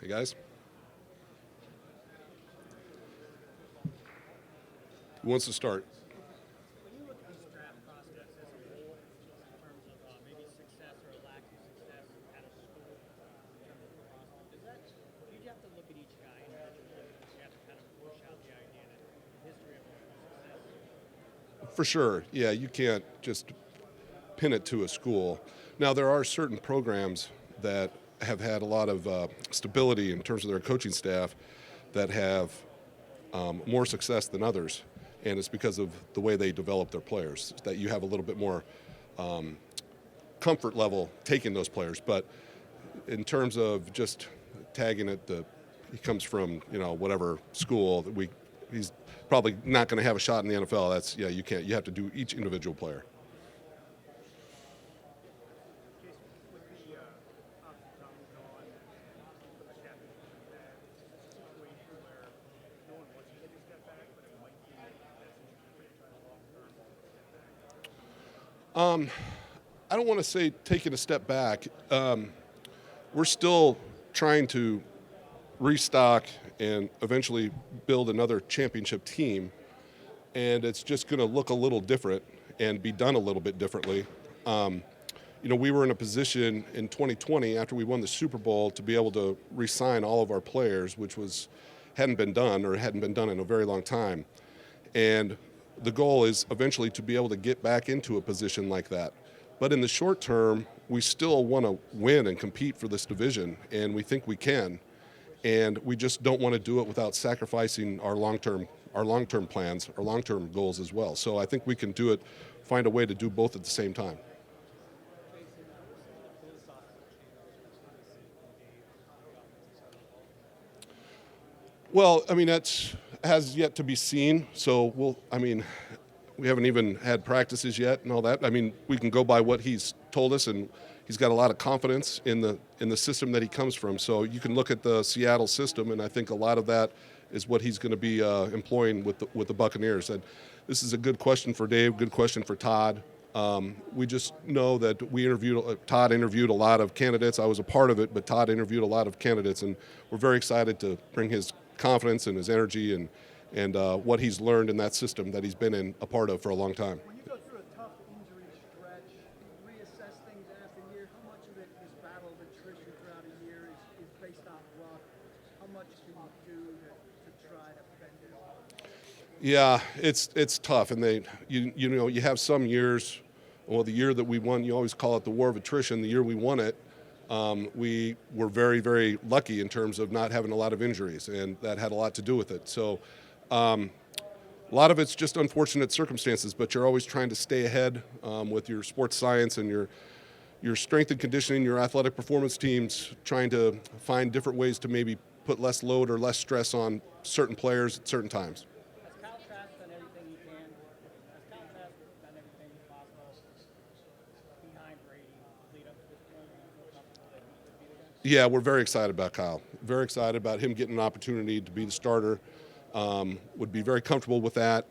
Hey, guys. Who wants to start? When you look at this draft process as a whole, in terms of maybe success or lack of success at a school, in terms of the roster, do you have to look at each guy individually? You have to kind of push out the idea that the history of success. For sure. Yeah, you can't just pin it to a school. Now, there are certain programs that have had a lot of stability in terms of their coaching staff that have more success than others, and it's because of the way they develop their players that you have a little bit more comfort level taking those players. But in terms of just tagging it, he comes from whatever school he's probably not going to have a shot in the NFL. You can't. You have to do each individual player. I don't want to say taking a step back. We're still trying to restock and eventually build another championship team, and it's just going to look a little different and be done a little bit differently. We were in a position in 2020 after we won the Super Bowl to be able to re-sign all of our players, which hadn't been done in a very long time. And the goal is eventually to be able to get back into a position like that. But in the short term, we still want to win and compete for this division, and we think we can. And we just don't want to do it without sacrificing our long-term plans, our long-term goals as well. So I think we can find a way to do both at the same time. Well, that has yet to be seen. So we haven't even had practices yet and all that. We can go by what he's told us, and he's got a lot of confidence in the system that he comes from. So you can look at the Seattle system, and I think a lot of that is what he's going to be employing with the Buccaneers. And this is a good question for Dave, good question for Todd. We just know that Todd interviewed a lot of candidates. I was a part of it, but Todd interviewed a lot of candidates, and we're very excited to bring his confidence and his energy and what he's learned in that system that he's been a part of for a long time. When you go through a tough injury stretch, reassess things after a year, how much of it is battle of attrition throughout a year is based on luck? How much can you do to try to bend it? Yeah, it's tough, and you have some years. Well, the year that we won, you always call it the war of attrition. The year we won it, we were very, very lucky in terms of not having a lot of injuries, and that had a lot to do with it. So a lot of it's just unfortunate circumstances, but you're always trying to stay ahead with your sports science and your strength and conditioning, your athletic performance teams, trying to find different ways to maybe put less load or less stress on certain players at certain times. Has Kyle Trask done everything he can? Has Kyle Trask done everything possible behind Brady lead up to this point? Do you feel comfortable that he could be the guy? Yeah, we're very excited about Kyle. Very excited about him getting an opportunity to be the starter. Would be very comfortable with that.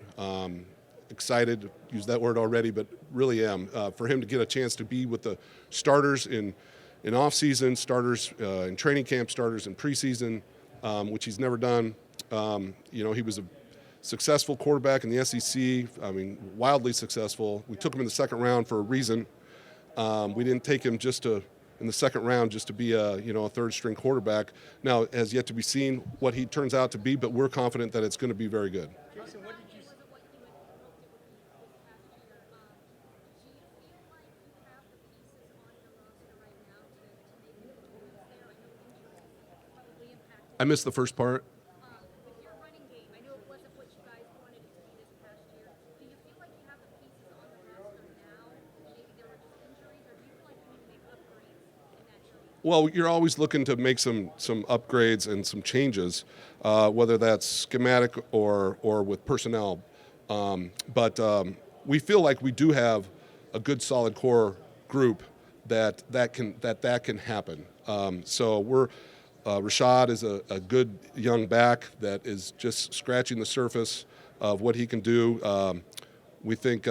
Excited to use that word already, but really am. For him to get a chance to be with the starters in off-season, starters in training camp, starters in preseason, which he's never done. He was a successful quarterback in the SEC. Wildly successful. We took him in the second round for a reason. We didn't take him in the second round just to be a third-string quarterback. Now, it has yet to be seen what he turns out to be, but we're confident that it's going to be very good. Jason, what did you Was it what you had hoped it would be this past year? Do you feel like you have the pieces on your roster right now to make the improvements there? I know injuries probably impacted. I missed the first part. With your running game, I know it wasn't what you guys wanted it to be this past year. Do you feel like you have the pieces on the roster now? Maybe there were just injuries, or do you feel like you need to make upgrades in that area? Well, you're always looking to make some upgrades and some changes, whether that's schematic or with personnel. But we feel like we do have a good, solid core group that can happen. So Rashad is a good young back that is just scratching the surface of what he can do. We think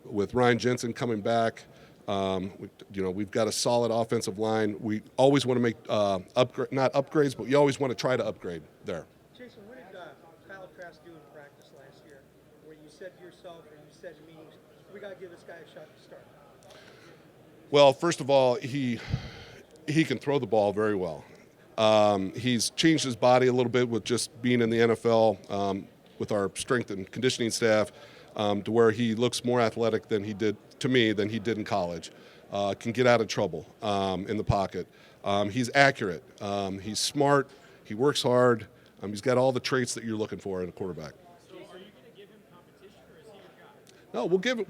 with Ryan Jensen coming back, We've got a solid offensive line. We always want to make not upgrades, but we always want to try to upgrade there. Jason, what did Kyle Trask do in practice last year, where you said to yourself or you said to meetings, we got to give this guy a shot to start? Well, first of all, he can throw the ball very well. He's changed his body a little bit with just being in the NFL with our strength and conditioning staff to where he looks more athletic than he did in college. Can get out of trouble in the pocket. He's accurate. He's smart. He works hard. He's got all the traits that you're looking for in a quarterback. So are you going to give him competition, or is he your guy? No, we'll give it.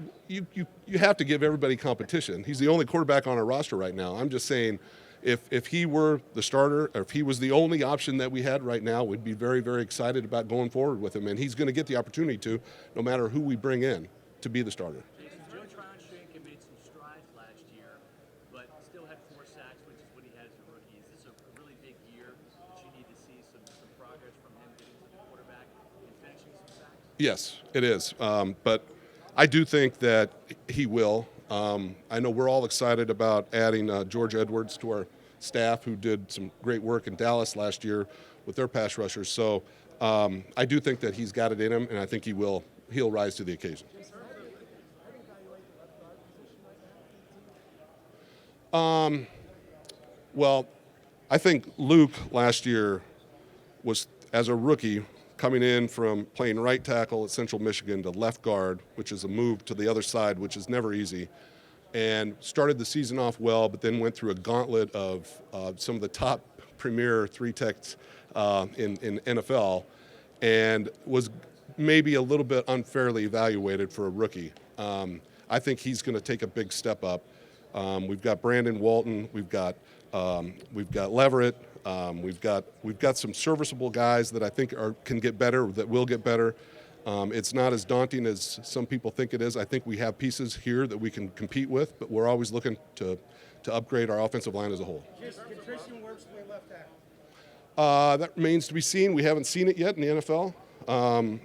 You have to give everybody competition. He's the only quarterback on our roster right now. I'm just saying, if he were the starter, or if he was the only option that we had right now, we'd be very, very excited about going forward with him. And he's going to get the opportunity to, no matter who we bring in, to be the starter. Jason, Joe Tryon made some strides last year, but still had 4 sacks, which is what he had as a rookie. Is this a really big year that you need to see some progress from him getting to the quarterback and finishing some sacks? Yes, it is. But I do think that he will. I know we're all excited about adding George Edwards to our staff, who did some great work in Dallas last year with their pass rushers. So I do think that he's got it in him, and I think he'll rise to the occasion. Well, I think Luke last year was, as a rookie, coming in from playing right tackle at Central Michigan to left guard, which is a move to the other side, which is never easy, and started the season off well, but then went through a gauntlet of some of the top premier 3-techs in NFL, and was maybe a little bit unfairly evaluated for a rookie. I think he's going to take a big step up. We've got Brandon Walton, we've got Leverett, we've got some serviceable guys that I think can get better, that will get better. It's not as daunting as some people think it is. I think we have pieces here that we can compete with, but we're always looking to upgrade our offensive line as a whole. Can Christian Wirfs play left tackle? That remains to be seen. We haven't seen it yet in the NFL.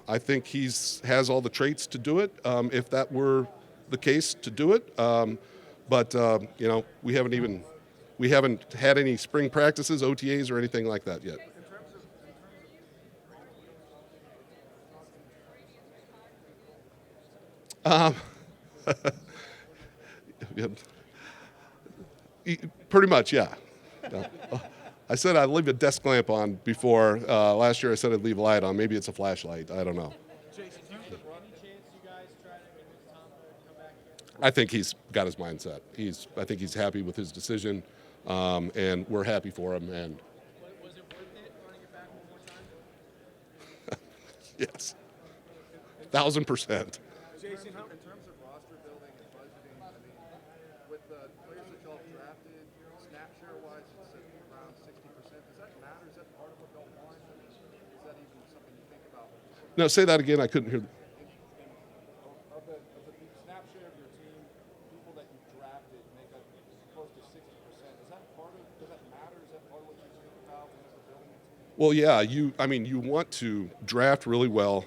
I think he has all the traits to do it, if that were the case, to do it. But we haven't had any spring practices, OTAs, or anything like that yet. Pretty much, yeah. I said I'd leave a desk lamp on before. Last year I said I'd leave a light on. Maybe it's a flashlight. I don't know. Jason, do you think any chance you guys try to convince Tampa to come back again? I think he's got his mindset. I think he's happy with his decision, and we're happy for him. And Was it worth it running it back one more time? yes, 1,000%. Jason, In terms of roster building and budgeting, I mean, with the players that y'all drafted, snap share-wise, it's at around 60%. Does that matter? Is that part of what y'all want? I mean, is that even something you think about? No, say that again. I couldn't hear. Of the snap share of your team, people that you drafted make up close to 60%. Does that matter? Is that part of what you think about when you're building a team? Well, yeah. You want to draft really well.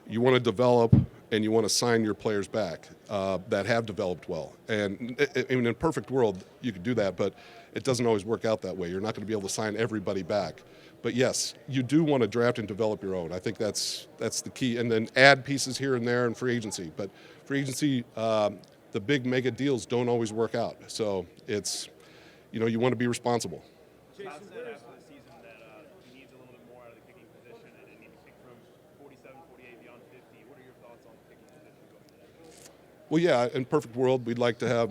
You want to develop, and you want to sign your players back that have developed well. And in a perfect world, you could do that, but it doesn't always work out that way. You're not going to be able to sign everybody back. But yes, you do want to draft and develop your own. I think that's the key. And then add pieces here and there in free agency. But free agency, the big mega deals don't always work out. So it's, you want to be responsible. Todd said after the season that he needs a little bit more out of the kicking position and they need to kick from 47, 48 beyond 50. What are your thoughts on the kicking position going forward? Well, yeah, in perfect world, we'd like to have,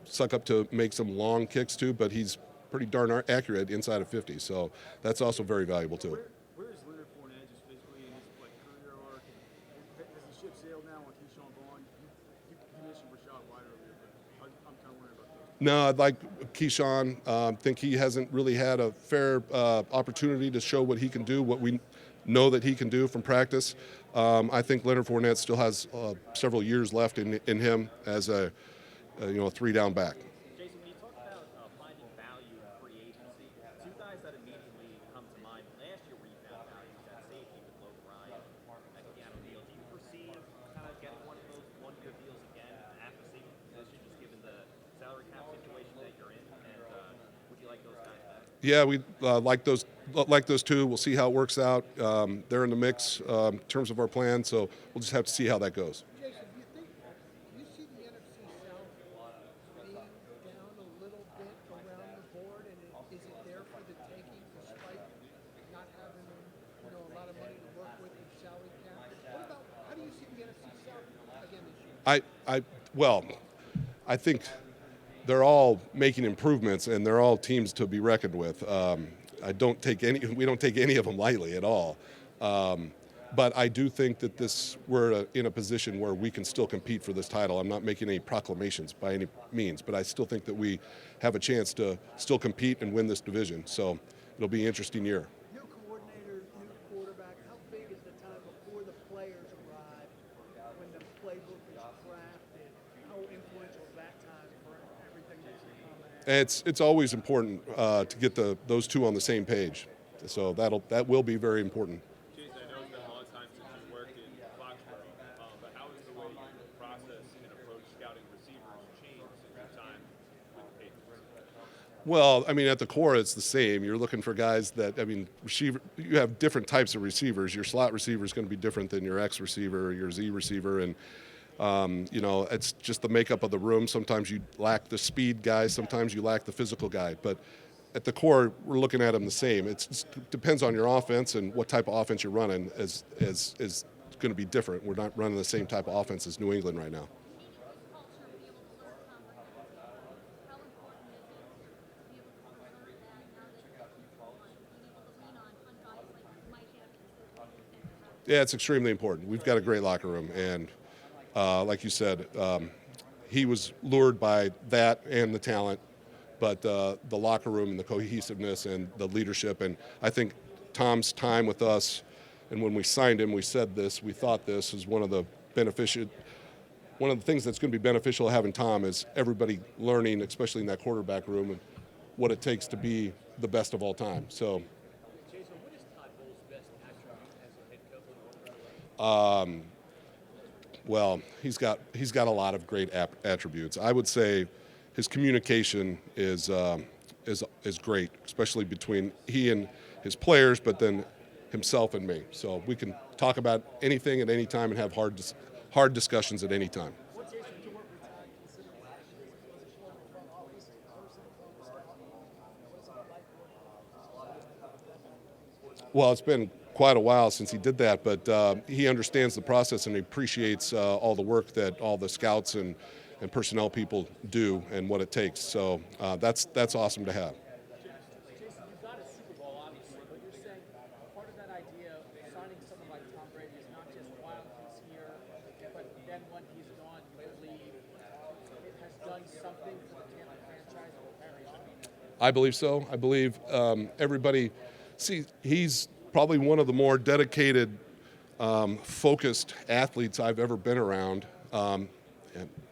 suck up to make some long kicks too, but he's pretty darn accurate inside of 50. So that's also very valuable too. Where is Leonard Fournette just physically in his career arc? Has the ship sailed now on Keyshawn Vaughn? You mentioned Rashad White earlier, but I'm kind of wondering about those. No, I'd like Keyshawn. Think he hasn't really had a fair opportunity to show what he can do, what we know that he can do from practice. I think Leonard Fournette still has several years left in him as a 3-down back. Jason, when you talk about finding value in free agency, 2 guys that immediately come to mind last year where you found value was at safety with Logan Ryan at Seattle Deal. Do you foresee kind of getting one of those one-year deals again at the safety position, just Yeah, we like those two. We'll see how it works out. They're in the mix in terms of our plan, so we'll just have to see how that goes. Jason, do you see the NFC South being down a little bit around the board, and is it there for the taking despite not having a lot of money to work with salary cap? What about how do you see the NFC South again this year? Well, I think they're all making improvements, and they're all teams to be reckoned with. We don't take any of them lightly at all. But I do think that we're in a position where we can still compete for this title. I'm not making any proclamations by any means, but I still think that we have a chance to still compete and win this division. So it'll be an interesting year. New coordinator, new quarterback. How big is the time before the players arrive when the playbook is crafted? How influential is that time for everything that's to come? It's always important to get those two on the same page. So that will be very important. Jason, I know it's been a long time since you worked in Foxborough, but how has the way you process and approach scouting receivers changed since your time with the Patriots? Well, I mean, at the core, it's the same. You're looking for guys you have different types of receivers. Your slot receiver is going to be different than your X receiver or your Z receiver, and it's just the makeup of the room. Sometimes you lack the speed guy, sometimes you lack the physical guy. But at the core, we're looking at them the same. It depends on your offense and what type of offense you're running is going to be different. We're not running the same type of offense as New England right now. Yeah, it's extremely important. We've got a great locker room, and like you said, he was lured by that and the talent, but the locker room and the cohesiveness and the leadership. And I think Tom's time with us, and when we signed him, we said this, we thought this is one of the things that's going to be beneficial having Tom is everybody learning, especially in that quarterback room, and what it takes to be the best of all time. So. Jason, what is Todd Bowles' best attribute as a head coach? Well, he's got a lot of great attributes. I would say his communication is great, especially between he and his players, but then himself and me. So we can talk about anything at any time and have hard discussions at any time. Well, it's been quite a while since he did that, but he understands the process and he appreciates all the work that all the scouts and personnel people do and what it takes. So that's awesome to have. Jason, you've got a Super Bowl, obviously, but you're saying part of that idea of signing someone like Tom Brady is not just while he's here, but then when he's gone, you believe it has done something for the Tampa franchise or carry on? I believe so. I believe everybody. See, he's probably one of the more dedicated, focused athletes I've ever been around. And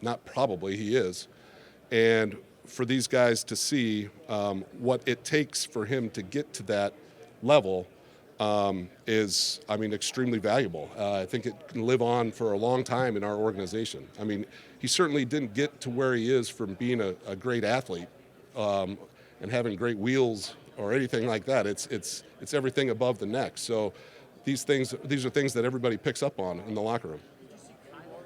not probably, he is. And for these guys to see what it takes for him to get to that level is, extremely valuable. I think it can live on for a long time in our organization. I mean, he certainly didn't get to where he is from being a great athlete and having great wheels or anything like that. It's everything above the neck. So these are things that everybody picks up on in the locker room. Did you see Kyle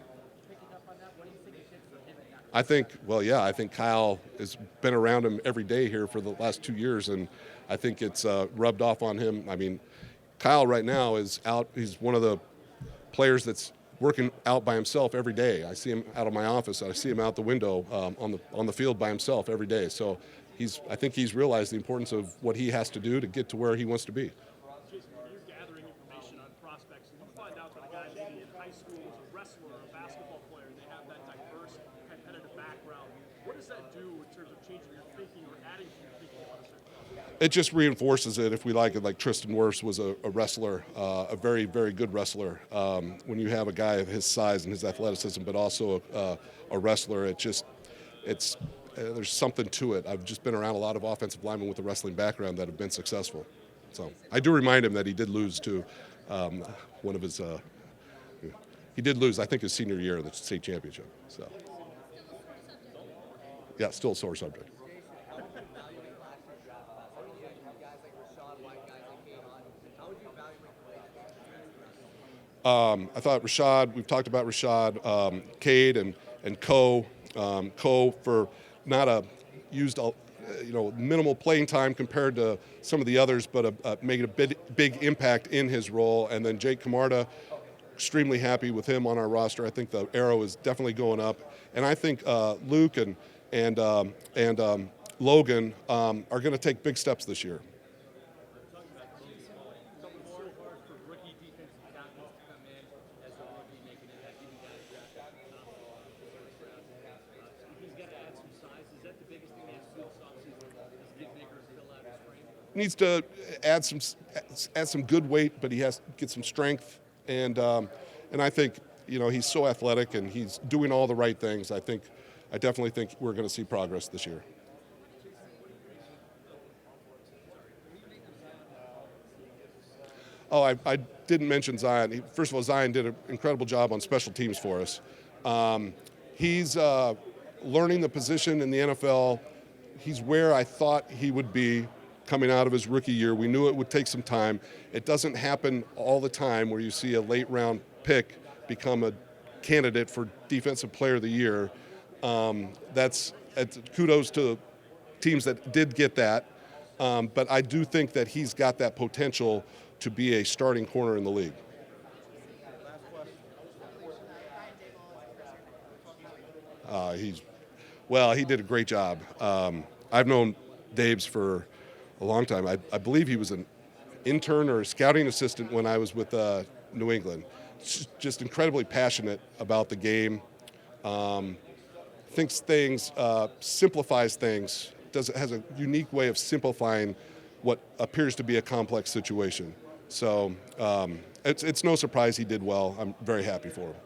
picking up on that? What do you think it did for him in that? I think Kyle has been around him every day here for the last 2 years, and I think it's rubbed off on him. I mean, Kyle right now is out. He's one of the players that's working out by himself every day. I see him out of my office. I see him out the window on the field by himself every day. So I think he's realized the importance of what he has to do to get to where he wants to be. Jason, when you're gathering information on prospects, and you find out that a guy maybe in high school is a wrestler or a basketball player, and they have that diverse competitive background, what does that do in terms of changing your thinking or adding to your thinking about a certain prospect? It just reinforces it if we like it. Like Tristan Wirfs was a wrestler, a very, very good wrestler. When you have a guy of his size and his athleticism, but also a wrestler, there's something to it. I've just been around a lot of offensive linemen with a wrestling background that have been successful. So I do remind him that he did lose to one of his. He did lose, I think, his senior year in the state championship. So yeah, still a sore subject. I thought Rashad, we've talked about Rashad, Cade and Coe. Coe for not a used minimal playing time compared to some of the others, but making a big impact in his role. And then Jake Camarda, extremely happy with him on our roster. I think the arrow is definitely going up, and I think Luke and Logan are going to take big steps this year. Needs to add some good weight, but he has to get some strength, and I think he's so athletic and he's doing all the right things. I definitely think we're going to see progress this year. Oh, I didn't mention Zion. First of all, Zion did an incredible job on special teams for us. He's learning the position in the NFL. He's where I thought he would be coming out of his rookie year. We knew it would take some time. It doesn't happen all the time where you see a late round pick become a candidate for Defensive Player of the Year. That's kudos to teams that did get that. But I do think that he's got that potential to be a starting corner in the league. He did a great job. I've known Daves for a long time. I believe he was an intern or a scouting assistant when I was with New England. Just incredibly passionate about the game. Thinks things, simplifies things. Has a unique way of simplifying what appears to be a complex situation. So it's no surprise he did well. I'm very happy for him.